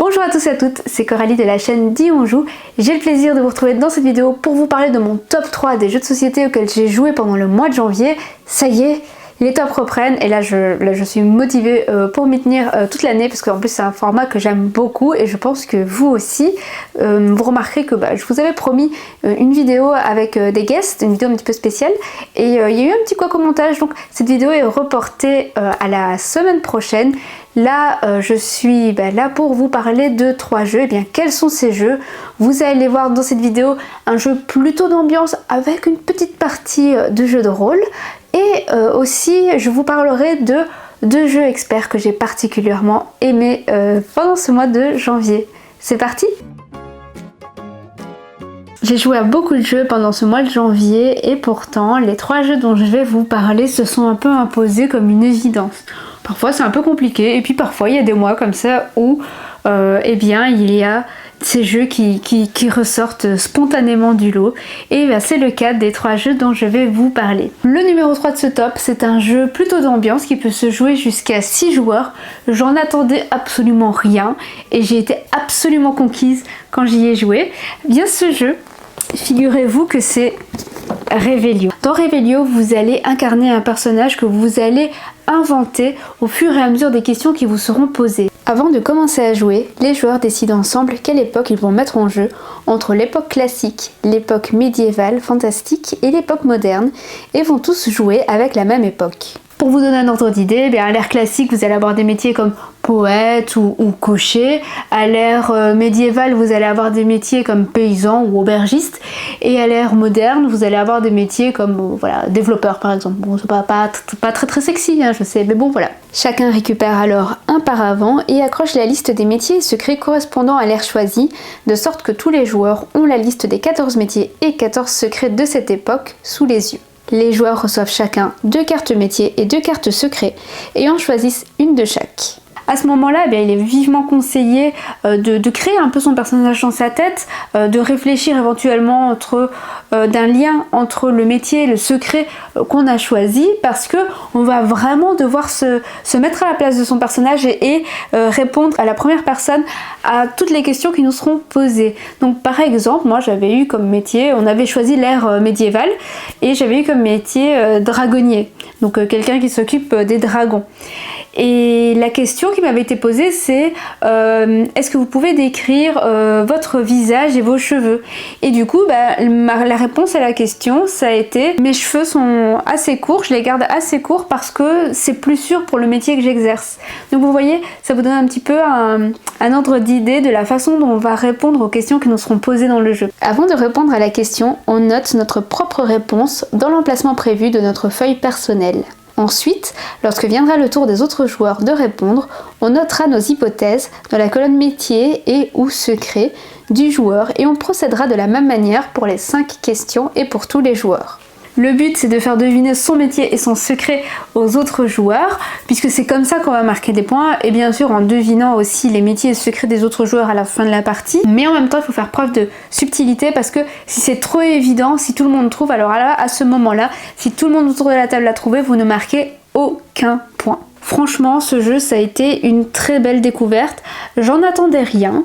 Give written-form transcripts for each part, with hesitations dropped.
Bonjour à tous et à toutes, c'est Coralie de la chaîne Dis On Joue. J'ai le plaisir de vous retrouver dans cette vidéo pour vous parler de mon top 3 des jeux de société auxquels j'ai joué pendant le mois de janvier. Ça y est, les tops reprennent et là je suis motivée pour m'y tenir toute l'année parce qu'en plus c'est un format que j'aime beaucoup et je pense que vous aussi. Vous remarquerez que je vous avais promis une vidéo avec des guests, une vidéo un petit peu spéciale et il y a eu un petit couac au montage, donc cette vidéo est reportée à la semaine prochaine. Là je suis là pour vous parler de 3 jeux. Et bien quels sont ces jeux? Vous allez voir dans cette vidéo un jeu plutôt d'ambiance avec une petite partie de jeu de rôle. Et aussi je vous parlerai de 2 jeux experts que j'ai particulièrement aimés pendant ce mois de janvier. C'est parti! J'ai joué à beaucoup de jeux pendant ce mois de janvier et pourtant les 3 jeux dont je vais vous parler se sont un peu imposés comme une évidence. Parfois c'est un peu compliqué et puis parfois il y a des mois comme ça où il y a ces jeux qui ressortent spontanément du lot et c'est le cas des 3 jeux dont je vais vous parler. Le numéro 3 de ce top, c'est un jeu plutôt d'ambiance qui peut se jouer jusqu'à 6 joueurs. J'en attendais absolument rien et j'ai été absolument conquise quand j'y ai joué. Bien ce jeu, figurez-vous que c'est Revelio. Dans Revelio, vous allez incarner un personnage que vous allez inventer au fur et à mesure des questions qui vous seront posées. Avant de commencer à jouer, les joueurs décident ensemble quelle époque ils vont mettre en jeu entre l'époque classique, l'époque médiévale, fantastique et l'époque moderne et vont tous jouer avec la même époque. Pour vous donner un ordre d'idée, à l'ère classique, vous allez avoir des métiers comme poète ou cocher. À l'ère médiévale, vous allez avoir des métiers comme paysan ou aubergiste. Et à l'ère moderne, vous allez avoir des métiers comme développeur par exemple. Bon, c'est pas très sexy, je sais, mais bon voilà. Chacun récupère alors un paravent et accroche la liste des métiers et secrets correspondant à l'ère choisie, de sorte que tous les joueurs ont la liste des 14 métiers et 14 secrets de cette époque sous les yeux. Les joueurs reçoivent chacun 2 cartes métiers et 2 cartes secrets et en choisissent une de chaque. À ce moment-là, il est vivement conseillé de créer un peu son personnage dans sa tête, de réfléchir éventuellement d'un lien entre le métier et le secret qu'on a choisi, parce que on va vraiment devoir se mettre à la place de son personnage et répondre à la première personne à toutes les questions qui nous seront posées. Donc par exemple, moi j'avais eu comme métier, on avait choisi l'ère médiévale et j'avais eu comme métier dragonnier, donc quelqu'un qui s'occupe des dragons. Et la question qui m'avait été posée, c'est est-ce que vous pouvez décrire votre visage et vos cheveux? Et du coup, la réponse à la question, ça a été mes cheveux sont assez courts, je les garde assez courts parce que c'est plus sûr pour le métier que j'exerce. Donc vous voyez, ça vous donne un petit peu un ordre d'idée de la façon dont on va répondre aux questions qui nous seront posées dans le jeu. Avant de répondre à la question, on note notre propre réponse dans l'emplacement prévu de notre feuille personnelle. Ensuite, lorsque viendra le tour des autres joueurs de répondre, on notera nos hypothèses dans la colonne métier et ou secret du joueur et on procédera de la même manière pour les 5 questions et pour tous les joueurs. Le but, c'est de faire deviner son métier et son secret aux autres joueurs, puisque c'est comme ça qu'on va marquer des points, et bien sûr en devinant aussi les métiers et secrets des autres joueurs à la fin de la partie. Mais en même temps, il faut faire preuve de subtilité, parce que si c'est trop évident, si tout le monde trouve, alors là, à ce moment-là, si tout le monde autour de la table l'a trouvé, vous ne marquez aucun point. Franchement, ce jeu, ça a été une très belle découverte. J'en attendais rien,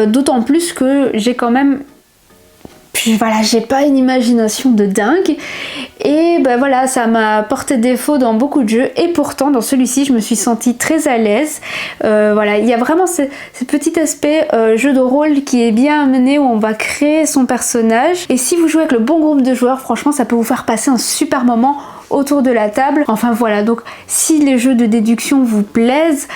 d'autant plus que j'ai quand même... j'ai pas une imagination de dingue et ça m'a porté défaut dans beaucoup de jeux et pourtant dans celui-ci je me suis sentie très à l'aise. Il y a vraiment ce petit aspect jeu de rôle qui est bien amené où on va créer son personnage et si vous jouez avec le bon groupe de joueurs, franchement ça peut vous faire passer un super moment autour de la table. Enfin voilà, donc si les jeux de déduction vous plaisent,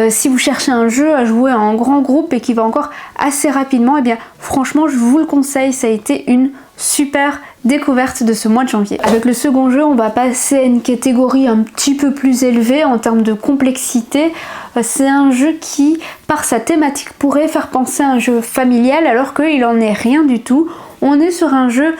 si vous cherchez un jeu à jouer en grand groupe et qui va encore assez rapidement, franchement je vous le conseille, ça a été une super découverte de ce mois de janvier. Avec le second jeu, on va passer à une catégorie un petit peu plus élevée en termes de complexité. C'est un jeu qui, par sa thématique, pourrait faire penser à un jeu familial alors qu'il en est rien du tout. On est sur un jeu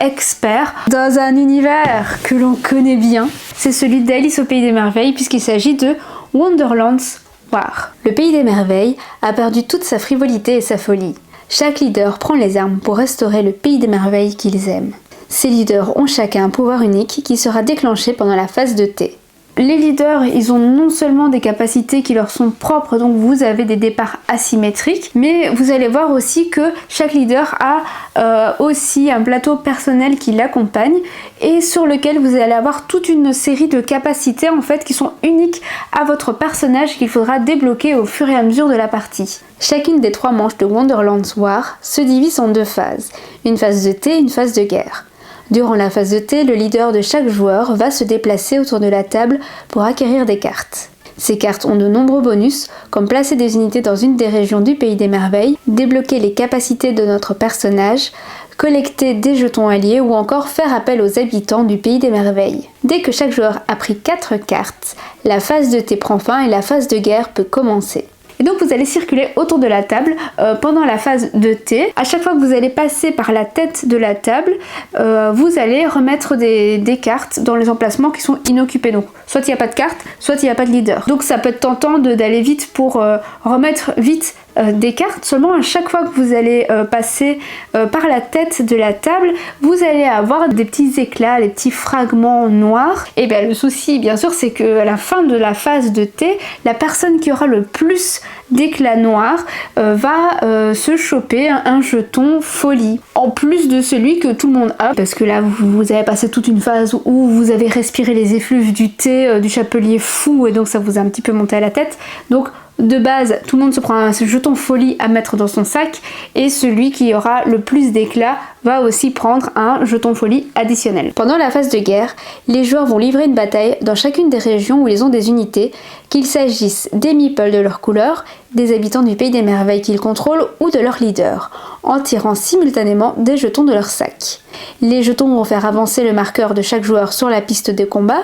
expert dans un univers que l'on connaît bien. C'est celui d'Alice au Pays des Merveilles puisqu'il s'agit de Wonderland's War. Le Pays des Merveilles a perdu toute sa frivolité et sa folie. Chaque leader prend les armes pour restaurer le Pays des Merveilles qu'ils aiment. Ces leaders ont chacun un pouvoir unique qui sera déclenché pendant la phase de thé. les leaders, ils ont non seulement des capacités qui leur sont propres, donc vous avez des départs asymétriques, mais vous allez voir aussi que chaque leader a aussi un plateau personnel qui l'accompagne et sur lequel vous allez avoir toute une série de capacités en fait qui sont uniques à votre personnage qu'il faudra débloquer au fur et à mesure de la partie. Chacune des 3 manches de Wonderland's War se divise en 2 phases, une phase de thé et une phase de guerre. Durant la phase de thé, le leader de chaque joueur va se déplacer autour de la table pour acquérir des cartes. Ces cartes ont de nombreux bonus, comme placer des unités dans une des régions du Pays des Merveilles, débloquer les capacités de notre personnage, collecter des jetons alliés ou encore faire appel aux habitants du Pays des Merveilles. Dès que chaque joueur a pris 4 cartes, la phase de thé prend fin et la phase de guerre peut commencer. Et donc vous allez circuler autour de la table pendant la phase de thé. À chaque fois que vous allez passer par la tête de la table, vous allez remettre des cartes dans les emplacements qui sont inoccupés. Donc soit il n'y a pas de carte, soit il n'y a pas de leader. Donc ça peut être tentant d'aller vite pour remettre vite des cartes. Seulement à chaque fois que vous allez passer par la tête de la table, vous allez avoir des petits éclats, des petits fragments noirs. Et bien le souci bien sûr c'est qu'à la fin de la phase de thé, la personne qui aura le plus d'éclats noirs va se choper un jeton folie. En plus de celui que tout le monde a, parce que là vous avez passé toute une phase où vous avez respiré les effluves du thé, du chapelier fou et donc ça vous a un petit peu monté à la tête. Donc de base, tout le monde se prend un jeton folie à mettre dans son sac et celui qui aura le plus d'éclats va aussi prendre un jeton folie additionnel. Pendant la phase de guerre, les joueurs vont livrer une bataille dans chacune des régions où ils ont des unités, qu'il s'agisse des meeples de leur couleur, des habitants du Pays des Merveilles qu'ils contrôlent ou de leur leader, en tirant simultanément des jetons de leur sac. Les jetons vont faire avancer le marqueur de chaque joueur sur la piste de combat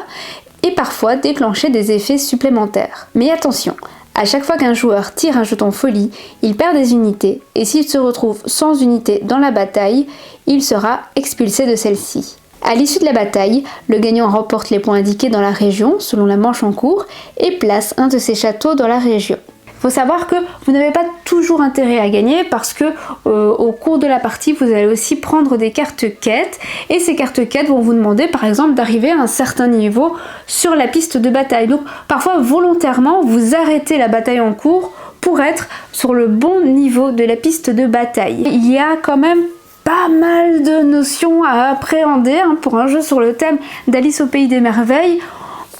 et parfois déclencher des effets supplémentaires. Mais attention! À chaque fois qu'un joueur tire un jeton folie, il perd des unités et s'il se retrouve sans unité dans la bataille, il sera expulsé de celle-ci. À l'issue de la bataille, le gagnant remporte les points indiqués dans la région selon la manche en cours et place un de ses châteaux dans la région. Il faut savoir que vous n'avez pas toujours intérêt à gagner parce que au cours de la partie vous allez aussi prendre des cartes quêtes et ces cartes quêtes vont vous demander par exemple d'arriver à un certain niveau sur la piste de bataille. Donc parfois volontairement vous arrêtez la bataille en cours pour être sur le bon niveau de la piste de bataille. Il y a quand même pas mal de notions à appréhender pour un jeu sur le thème d'Alice au Pays des Merveilles.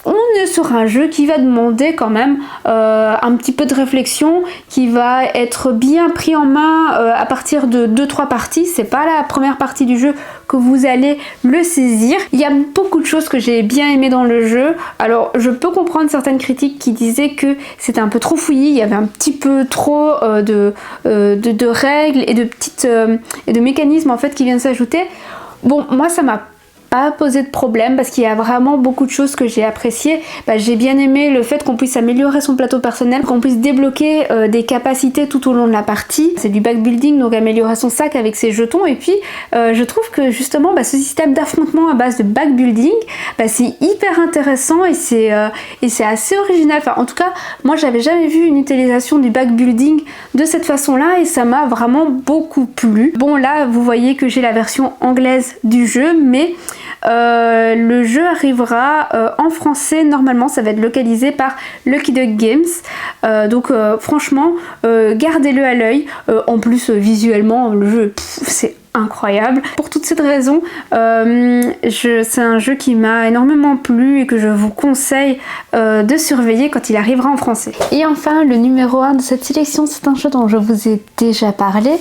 On est sur un jeu qui va demander quand même un petit peu de réflexion, qui va être bien pris en main à partir de 2-3 parties. C'est pas la première partie du jeu que vous allez le saisir. Il y a beaucoup de choses que j'ai bien aimé dans le jeu. Alors je peux comprendre certaines critiques qui disaient que c'était un peu trop fouillis, il y avait un petit peu trop de règles et de mécanismes en fait qui viennent s'ajouter. Bon, moi ça m'a pas posé de problème parce qu'il y a vraiment beaucoup de choses que j'ai appréciées. J'ai bien aimé le fait qu'on puisse améliorer son plateau personnel, qu'on puisse débloquer des capacités tout au long de la partie. C'est du backbuilding, donc améliorer son sac avec ses jetons. Et puis je trouve que justement ce système d'affrontement à base de backbuilding, c'est hyper intéressant et c'est assez original. Enfin, en tout cas, moi j'avais jamais vu une utilisation du backbuilding de cette façon-là et ça m'a vraiment beaucoup plu. Bon, là vous voyez que j'ai la version anglaise du jeu, mais le jeu arrivera en français. Normalement ça va être localisé par Lucky Duck Games, donc franchement gardez-le à l'œil. En plus visuellement le jeu c'est incroyable. Pour toutes ces raisons, c'est un jeu qui m'a énormément plu et que je vous conseille de surveiller quand il arrivera en français. Et enfin, le numéro 1 de cette sélection, c'est un jeu dont je vous ai déjà parlé.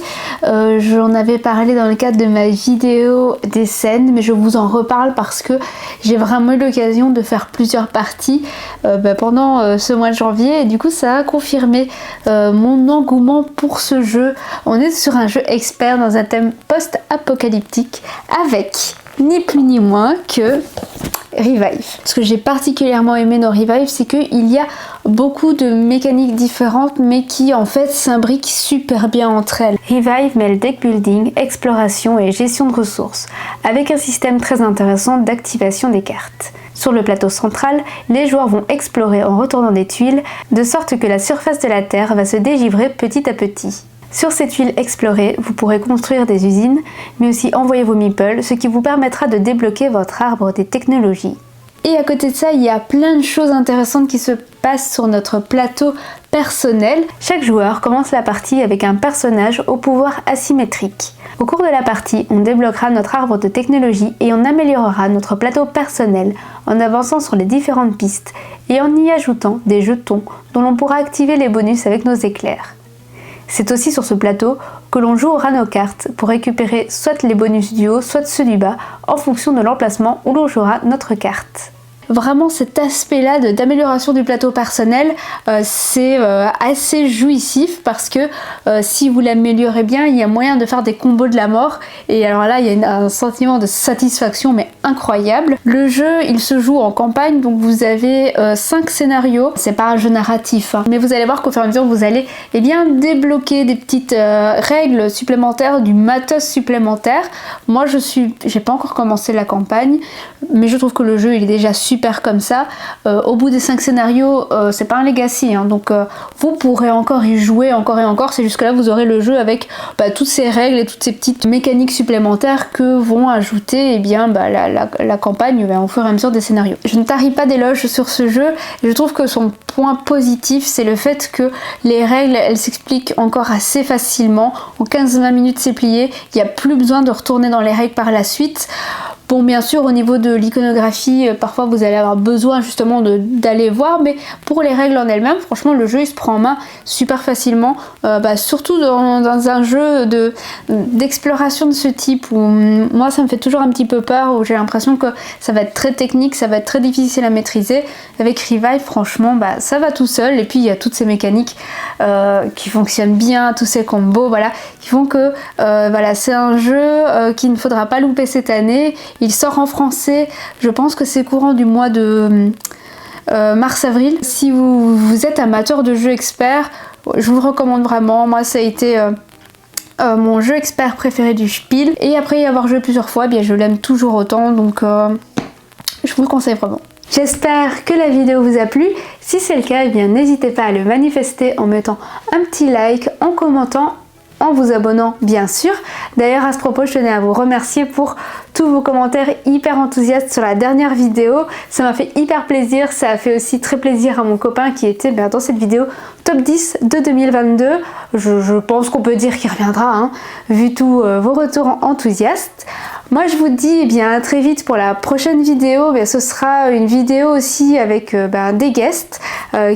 J'en avais parlé dans le cadre de ma vidéo des scènes, mais je vous en reparle parce que j'ai vraiment eu l'occasion de faire plusieurs parties pendant ce mois de janvier et du coup ça a confirmé mon engouement pour ce jeu. On est sur un jeu expert dans un thème post-apocalyptique avec ni plus ni moins que Revive. Ce que j'ai particulièrement aimé dans Revive, c'est qu'il y a beaucoup de mécaniques différentes mais qui en fait s'imbriquent super bien entre elles. Revive mêle deck building, exploration et gestion de ressources, avec un système très intéressant d'activation des cartes. Sur le plateau central, les joueurs vont explorer en retournant des tuiles, de sorte que la surface de la Terre va se dégivrer petit à petit. Sur ces tuiles explorées, vous pourrez construire des usines, mais aussi envoyer vos meeples, ce qui vous permettra de débloquer votre arbre des technologies. Et à côté de ça, il y a plein de choses intéressantes qui se passent sur notre plateau personnel. Chaque joueur commence la partie avec un personnage au pouvoir asymétrique. Au cours de la partie, on débloquera notre arbre de technologie et on améliorera notre plateau personnel en avançant sur les différentes pistes et en y ajoutant des jetons dont l'on pourra activer les bonus avec nos éclairs. C'est aussi sur ce plateau que l'on jouera nos cartes pour récupérer soit les bonus du haut, soit ceux du bas, en fonction de l'emplacement où l'on jouera notre carte. Vraiment cet aspect-là d'amélioration du plateau personnel, c'est assez jouissif parce que si vous l'améliorez bien, il y a moyen de faire des combos de la mort et alors là il y a un sentiment de satisfaction mais incroyable. Le jeu il se joue en campagne, donc vous avez 5 scénarios, c'est pas un jeu narratif, hein, mais vous allez voir qu'au fur et à mesure vous allez débloquer des petites règles supplémentaires, du matos supplémentaire. Moi j'ai pas encore commencé la campagne, mais je trouve que le jeu il est déjà super comme ça. Au bout des 5 scénarios, c'est pas un legacy, hein, donc vous pourrez encore y jouer encore et encore, c'est jusque là vous aurez le jeu avec toutes ces règles et toutes ces petites mécaniques supplémentaires que vont ajouter la campagne au fur et à mesure des scénarios. Je ne tarie pas d'éloges sur ce jeu et je trouve que son point positif c'est le fait que les règles elles s'expliquent encore assez facilement, en 15-20 minutes c'est plié, il n'y a plus besoin de retourner dans les règles par la suite. Bon, bien sûr, au niveau de l'iconographie, parfois vous allez avoir besoin justement d'aller voir, mais pour les règles en elles-mêmes, franchement, le jeu il se prend en main super facilement, surtout dans un jeu d'exploration de ce type où moi ça me fait toujours un petit peu peur, où j'ai l'impression que ça va être très technique, ça va être très difficile à maîtriser. Avec Revive, franchement, ça va tout seul, et puis il y a toutes ces mécaniques qui fonctionnent bien, tous ces combos, voilà, qui font que c'est un jeu qu'il ne faudra pas louper cette année. Il sort en français, je pense que c'est courant du mois de mars-avril. Si vous êtes amateur de jeux experts, je vous le recommande vraiment. Moi ça a été mon jeu expert préféré du Spiel. Et après y avoir joué plusieurs fois, je l'aime toujours autant, donc je vous le conseille vraiment. J'espère que la vidéo vous a plu. Si c'est le cas, n'hésitez pas à le manifester en mettant un petit like, en commentant, en vous abonnant bien sûr. D'ailleurs à ce propos je tenais à vous remercier pour tous vos commentaires hyper enthousiastes sur la dernière vidéo, ça m'a fait hyper plaisir, ça a fait aussi très plaisir à mon copain qui était dans cette vidéo top 10 de 2022. Je pense qu'on peut dire qu'il reviendra, hein, vu tous vos retours enthousiastes. Moi je vous dis à très vite pour la prochaine vidéo. Ce sera une vidéo aussi avec des guests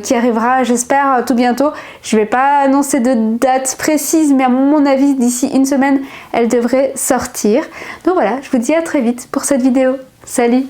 qui arrivera j'espère tout bientôt. Je vais pas annoncer de date précise, mais à mon avis d'ici une semaine elle devrait sortir. Donc voilà, je vous dis à très vite pour cette vidéo. Salut!